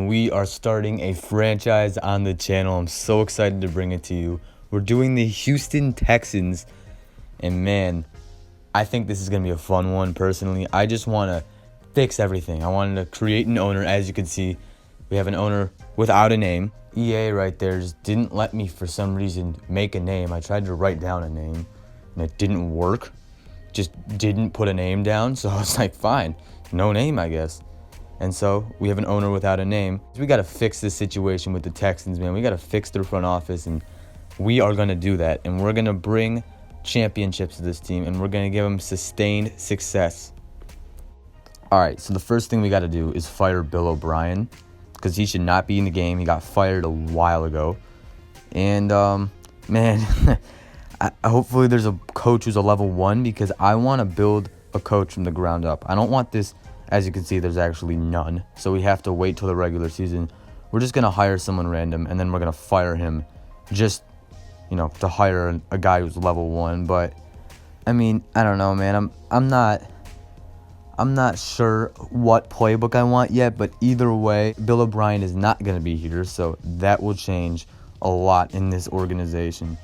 and we are starting a franchise on the channel. I'm so excited to bring it to you. We're doing the Houston Texans, and man, I think this is going to be a fun one personally. I just want to fix everything. I wanted to create an owner. As you can see, we have an owner without a name. EA right there just didn't let me, for some reason, make a name. I tried to write down a name, and it didn't work. Just didn't put a name down, so I was like, fine, no name, I guess. And so we have an owner without a name. We got to fix this situation with the Texans, man. We got to fix their front office, and we are going to do that. And we're going to bring championships to this team, and we're going to give them sustained success. All right, so the first thing we got to do is fire Bill O'Brien, because he should not be in the game. He got fired a while ago. And, man, hopefully there's a coach who's a level 1, because I want to build a coach from the ground up. I don't want this. As you can see, there's actually none. So we have to wait till the regular season. We're just going to hire someone random, and then we're going to fire him just, to hire a guy who's level 1. But, I mean, I don't know, man. I'm not sure what playbook I want yet, but either way, Bill O'Brien is not going to be here, so that will change a lot in this organization.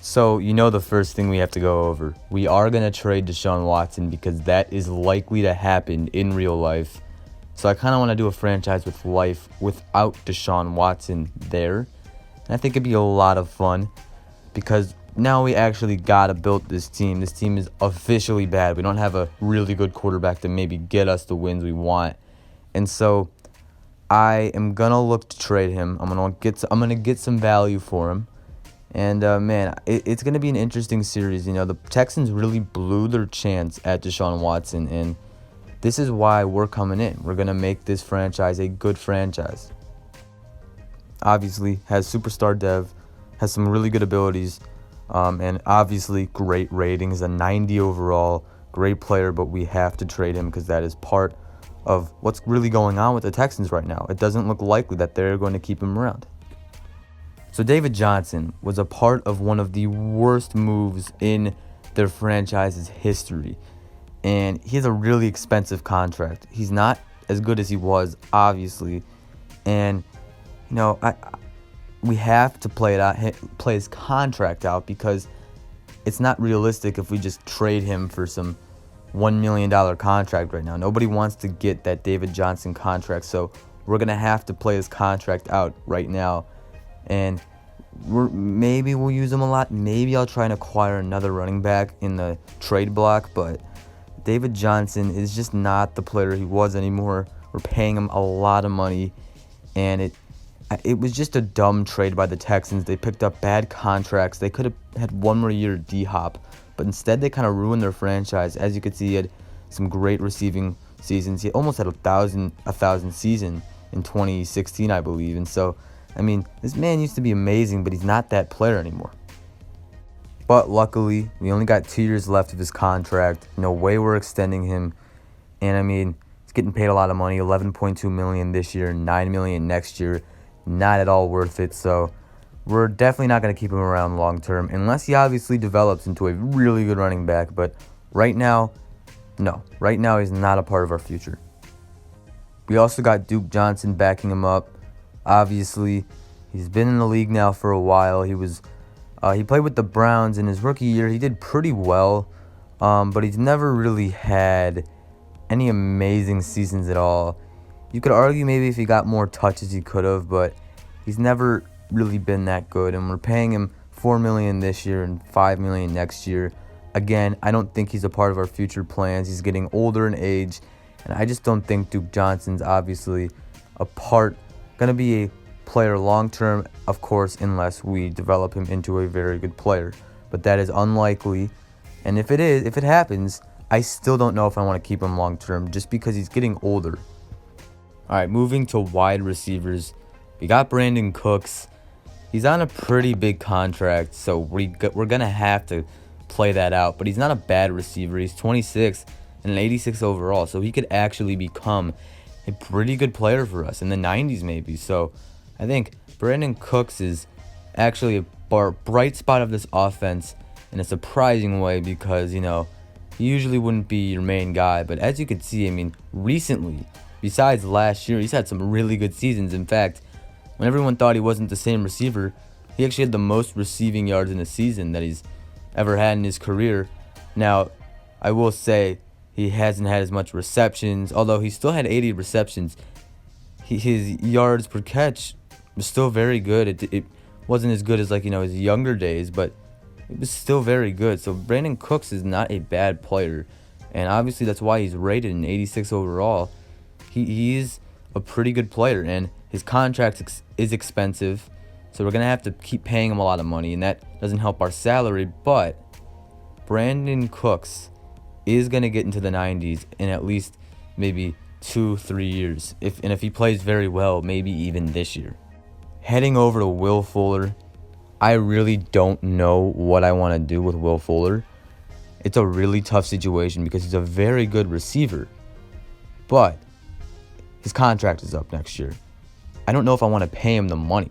So, the first thing we have to go over. We are going to trade Deshaun Watson, because that is likely to happen in real life. So I kind of want to do a franchise with life without Deshaun Watson there. And I think it'd be a lot of fun, because now we actually got to build this team. This team is officially bad. We don't have a really good quarterback to maybe get us the wins we want. And so I am going to look to trade him. I'm going to get some value for him. And, man, it's going to be an interesting series. The Texans really blew their chance at Deshaun Watson, and this is why we're coming in. We're going to make this franchise a good franchise. Obviously, has superstar dev, has some really good abilities, and obviously great ratings, a 90 overall, great player, but we have to trade him because that is part of what's really going on with the Texans right now. It doesn't look likely that they're going to keep him around. So David Johnson was a part of one of the worst moves in their franchise's history. And he has a really expensive contract. He's not as good as he was, obviously. And, we have to play his contract out, because it's not realistic if we just trade him for some $1 million contract right now. Nobody wants to get that David Johnson contract. So we're going to have to play his contract out right now. And maybe we'll use him a lot. Maybe I'll try and acquire another running back in the trade block. But David Johnson is just not the player he was anymore. We're paying him a lot of money. And it was just a dumb trade by the Texans. They picked up bad contracts. They could have had one more year of D-Hop. But instead, they kind of ruined their franchise. As you can see, he had some great receiving seasons. He almost had a thousand season in 2016, I believe. And so, this man used to be amazing, but he's not that player anymore. But luckily, we only got 2 years left of his contract. No way we're extending him. And he's getting paid a lot of money, $11.2 million this year, $9 million next year. Not at all worth it. So we're definitely not going to keep him around long term, unless he obviously develops into a really good running back. But right now, no. Right now, he's not a part of our future. We also got Duke Johnson backing him up. Obviously, he's been in the league now for a while. He played with the Browns in his rookie year. He did pretty well, but he's never really had any amazing seasons at all. You could argue maybe if he got more touches he could have, but he's never really been that good. And we're paying him $4 million this year and $5 million next year. Again, I don't think he's a part of our future plans. He's getting older in age, and I just don't think Duke Johnson's obviously going to be a player long term, of course, unless we develop him into a very good player. But that is unlikely. And if it happens, I still don't know if I want to keep him long term, just because he's getting older. All right, moving to wide receivers. We got Brandon Cooks. He's on a pretty big contract, so we're going to have to play that out. But he's not a bad receiver. He's 26 and an 86 overall, so he could actually become a pretty good player for us in the 90s maybe. So I think Brandon Cooks is actually a bright spot of this offense in a surprising way, because, he usually wouldn't be your main guy. But as you can see, recently besides last year, he's had some really good seasons. In fact, when everyone thought he wasn't the same receiver, he actually had the most receiving yards in a season that he's ever had in his career. Now, I will say he hasn't had as much receptions, although he still had 80 receptions. His yards per catch was still very good. It wasn't as good as his younger days, but it was still very good. So Brandon Cooks is not a bad player, and obviously that's why he's rated an 86 overall. He is a pretty good player, and his contract is expensive, so we're going to have to keep paying him a lot of money, and that doesn't help our salary. But Brandon Cooks is going to get into the 90s in at least maybe 2-3 years. If he plays very well, maybe even this year. Heading over to Will Fuller, I really don't know what I want to do with Will Fuller. It's a really tough situation because he's a very good receiver, but his contract is up next year. I don't know if I want to pay him the money.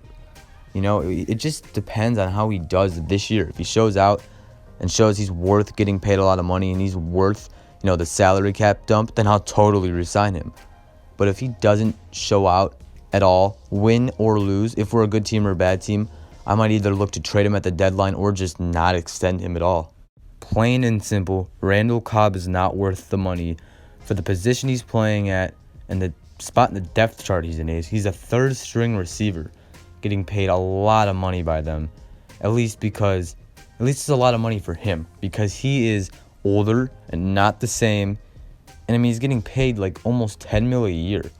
It just depends on how he does this year. If he shows out and shows he's worth getting paid a lot of money and he's worth, the salary cap dump, then I'll totally resign him. But if he doesn't show out at all, win or lose, if we're a good team or a bad team, I might either look to trade him at the deadline or just not extend him at all. Plain and simple, Randall Cobb is not worth the money for the position he's playing at and the spot in the depth chart he's in. He's a third string receiver getting paid a lot of money by them, at least it's a lot of money for him because he is older and not the same. And he's getting paid almost $10 million a year.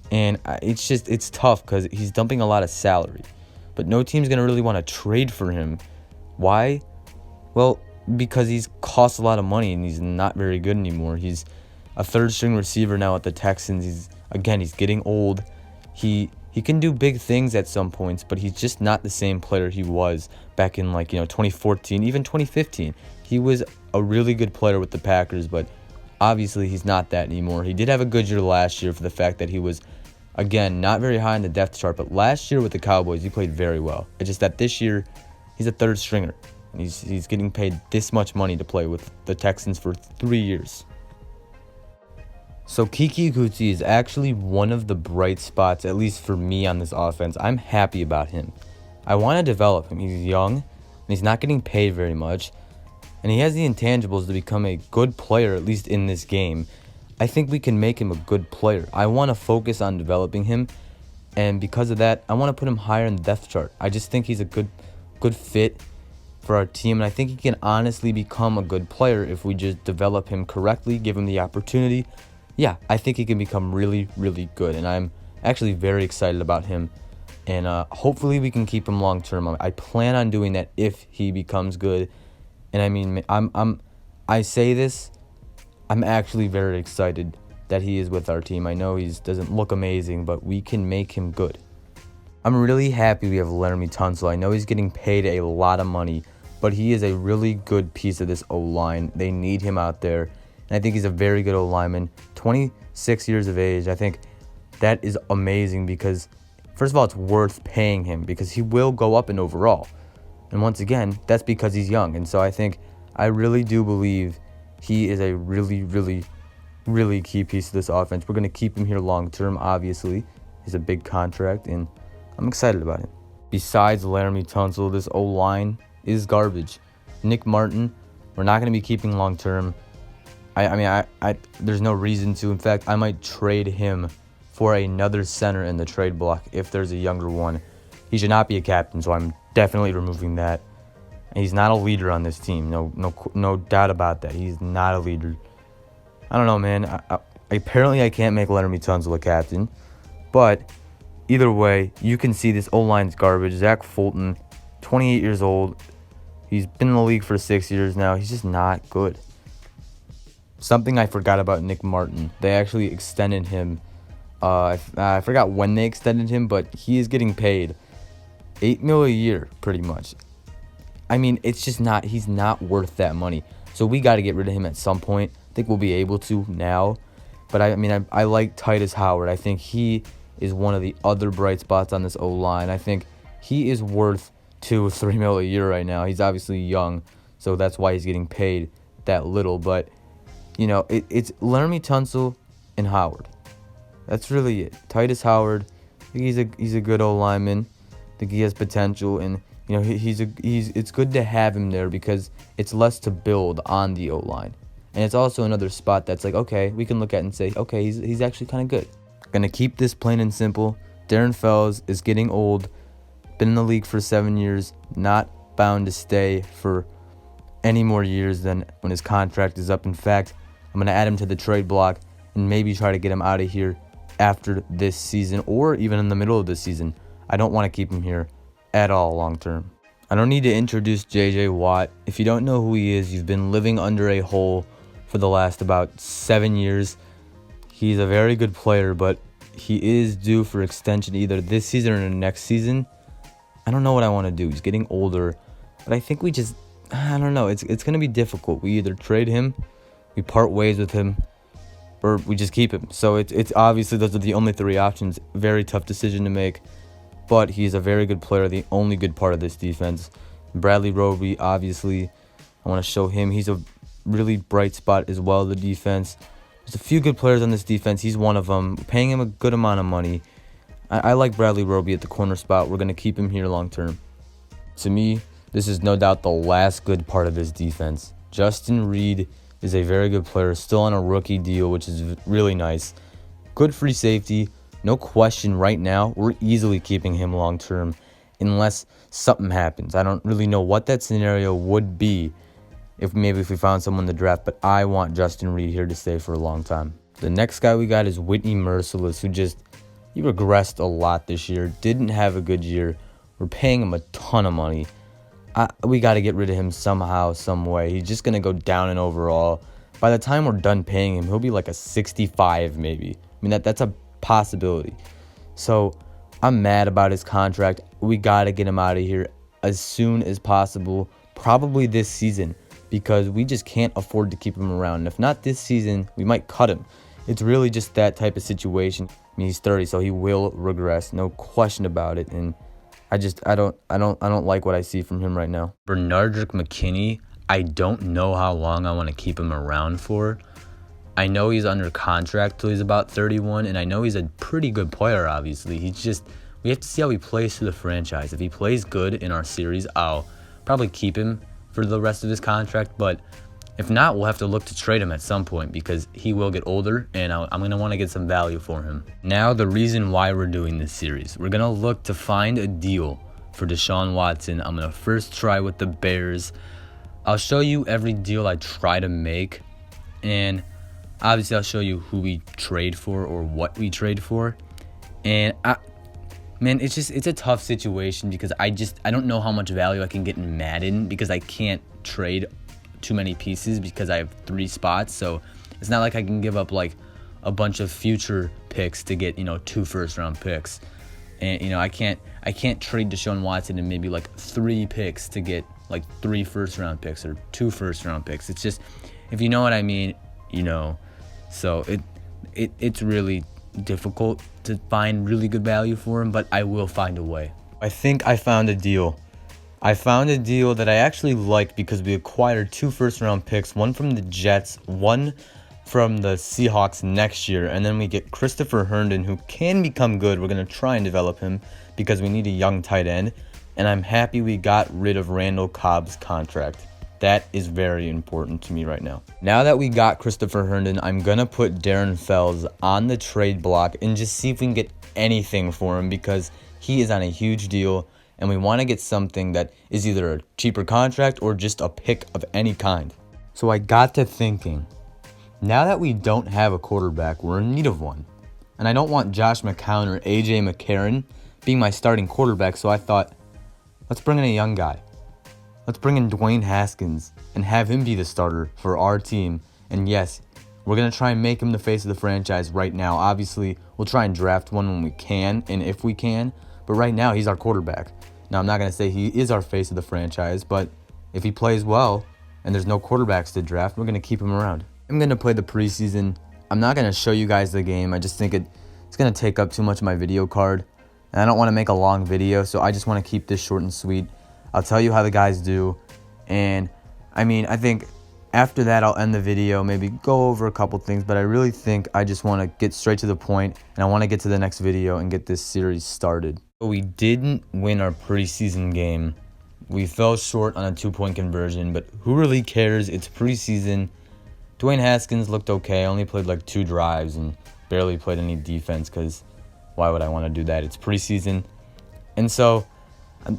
And it's tough because he's dumping a lot of salary. But no team's going to really want to trade for him. Why? Well, because he's cost a lot of money and he's not very good anymore. He's a third string receiver now at the Texans. He's getting old. He can do big things at some points, but he's just not the same player he was back in 2014, even 2015. He was a really good player with the Packers, but obviously he's not that anymore. He did have a good year last year for the fact that he was, again, not very high in the depth chart, but last year with the Cowboys, he played very well. It's just that this year, he's a third stringer. And he's getting paid this much money to play with the Texans for 3 years. So Kiki Kuti is actually one of the bright spots, at least for me, on this offense. I'm happy about him. I want to develop him. He's young, and he's not getting paid very much. And he has the intangibles to become a good player, at least in this game. I think we can make him a good player. I want to focus on developing him, and because of that, I want to put him higher in the depth chart. I just think he's a good fit for our team, and I think he can honestly become a good player if we just develop him correctly, give him the opportunity. Yeah, I think he can become really, really good, and I'm actually very excited about him, and hopefully we can keep him long term. I plan on doing that if he becomes good, and I mean, I say this, I'm actually very excited that he is with our team. I know he doesn't look amazing, but we can make him good. I'm really happy we have Laramie Tunsil. I know he's getting paid a lot of money, but he is a really good piece of this O-line. They need him out there, and I think he's a very good O-lineman. 26 years of age. I think that is amazing because, first of all, it's worth paying him because he will go up in overall. And once again, that's because he's young. And so I really do believe he is a really, really, really key piece of this offense. We're going to keep him here long term, obviously. He's a big contract, and I'm excited about him. Besides Laramie Tunsil, this O-line is garbage. Nick Martin, we're not going to be keeping long term. I there's no reason to. In fact, I might trade him for another center in the trade block if there's a younger one. He should not be a captain, so I'm definitely removing that. And he's not a leader on this team. No doubt about that. He's not a leader. I don't know, man. Apparently I can't make Laramie Tunsil a captain, but either way, you can see this O-line's garbage. Zach Fulton, 28 years old. He's been in the league for 6 years now. He's just not good. Something I forgot about Nick Martin. They actually extended him. I forgot when they extended him, but he is getting paid $8 million a year, pretty much. I mean, it's just not. He's not worth that money. So we got to get rid of him at some point. I think we'll be able to now. But I like Titus Howard. I think he is one of the other bright spots on this O-line. I think he is worth $2 or $3 million a year right now. He's obviously young, so that's why he's getting paid that little. But it's Laramie Tunsil and Howard. That's really it. Titus Howard, I think he's a good old lineman. I think he has potential, and it's good to have him there because it's less to build on the O-line. And it's also another spot that's like, okay, we can look at and say, okay, he's actually kind of good. Gonna keep this plain and simple. Darren Fells is getting old, been in the league for 7 years, not bound to stay for any more years than when his contract is up. In fact, I'm gonna add him to the trade block and maybe try to get him out of here after this season or even in the middle of the season. I don't want to keep him here at all long term. I don't need to introduce J.J. Watt. If you don't know who he is, you've been living under a hole for the last about 7 years. He's a very good player, but he is due for extension either this season or the next season. I don't know what I want to do. He's getting older, but I think I don't know. It's going to be difficult. We either trade him, we part ways with him, or we just keep him. So it's obviously those are the only three options. Very tough decision to make, but he's a very good player, the only good part of this defense. Bradley Roby, obviously, I want to show him. He's a really bright spot as well, the defense. There's a few good players on this defense. He's one of them. We're paying him a good amount of money. I like Bradley Roby at the corner spot. We're going to keep him here long term. To me, this is no doubt the last good part of this defense. Justin Reed is a very good player, still on a rookie deal, which is really nice. Good free safety, no question right now. We're easily keeping him long term unless something happens. I don't really know what that scenario would be if we found someone to draft, but I want Justin Reed here to stay for a long time. The next guy we got is Whitney Merciless, who he regressed a lot this year, didn't have a good year. We're paying him a ton of money. We got to get rid of him somehow, some way. He's just going to go down in overall. By the time we're done paying him, he'll be like a 65 maybe. I mean, that's a possibility. So I'm mad about his contract. We got to get him out of here as soon as possible, probably this season, because we just can't afford to keep him around. And if not this season, we might cut him. It's really just that type of situation. I mean, he's 30, so he will regress, no question about it. And I don't like what I see from him right now. Bernardrick McKinney, I don't know how long I want to keep him around for. I know he's under contract till he's about 31, and I know he's a pretty good player, obviously. We have to see how he plays for the franchise. If he plays good in our series, I'll probably keep him for the rest of his contract, but if not, we'll have to look to trade him at some point because he will get older, and I'm going to want to get some value for him. Now, the reason why we're doing this series. We're going to look to find a deal for Deshaun Watson. I'm going to first try with the Bears. I'll show you every deal I try to make, and obviously I'll show you who we trade for or what we trade for. And it's a tough situation because I don't know how much value I can get in Madden because I can't trade too many pieces because I have 3 spots. So it's not like I can give up like a bunch of future picks to get 2 first-round picks. And I can't trade Deshaun Watson and maybe like 3 picks to get like 3 first-round picks or 2 first-round picks. It's just, if you know what I mean, So it's really difficult to find really good value for him, but I will find a way. I think I found a deal. I found a deal that I actually like because we acquired 2 first-round picks, one from the Jets, one from the Seahawks next year, and then we get Christopher Herndon, who can become good. We're going to try and develop him because we need a young tight end, and I'm happy we got rid of Randall Cobb's contract. That is very important to me right now. Now that we got Christopher Herndon, I'm going to put Darren Fells on the trade block and just see if we can get anything for him because he is on a huge deal, and we want to get something that is either a cheaper contract or just a pick of any kind. So I got to thinking, now that we don't have a quarterback, we're in need of one. And I don't want Josh McCown or A.J. McCarron being my starting quarterback, so I thought, let's bring in a young guy. Let's bring in Dwayne Haskins and have him be the starter for our team. And yes, we're going to try and make him the face of the franchise right now. Obviously, we'll try and draft one when we can and if we can. But right now, he's our quarterback. Now, I'm not going to say he is our face of the franchise, but if he plays well and there's no quarterbacks to draft, we're going to keep him around. I'm going to play the preseason. I'm not going to show you guys the game. I just think it's going to take up too much of my video card. And I don't want to make a long video, so I just want to keep this short and sweet. I'll tell you how the guys do. And, I mean, I think After that, I'll end the video, maybe go over a couple things, but I really think I just want to get straight to the point, and I want to get to the next video and get this series started. We didn't win our preseason game. We fell short on a 2-point conversion, but who really cares? It's preseason. Dwayne Haskins looked okay, only played like 2 drives and barely played any defense, because why would I want to do that? It's preseason. And so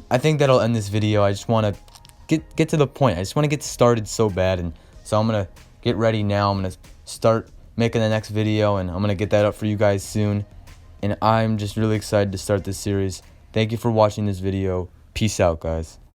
I think that'll end this video. I just want to get to the point. I just want to get started so bad, and so I'm going to get ready now. I'm going to start making the next video, and I'm going to get that up for you guys soon. And I'm just really excited to start this series. Thank you for watching this video. Peace out, guys.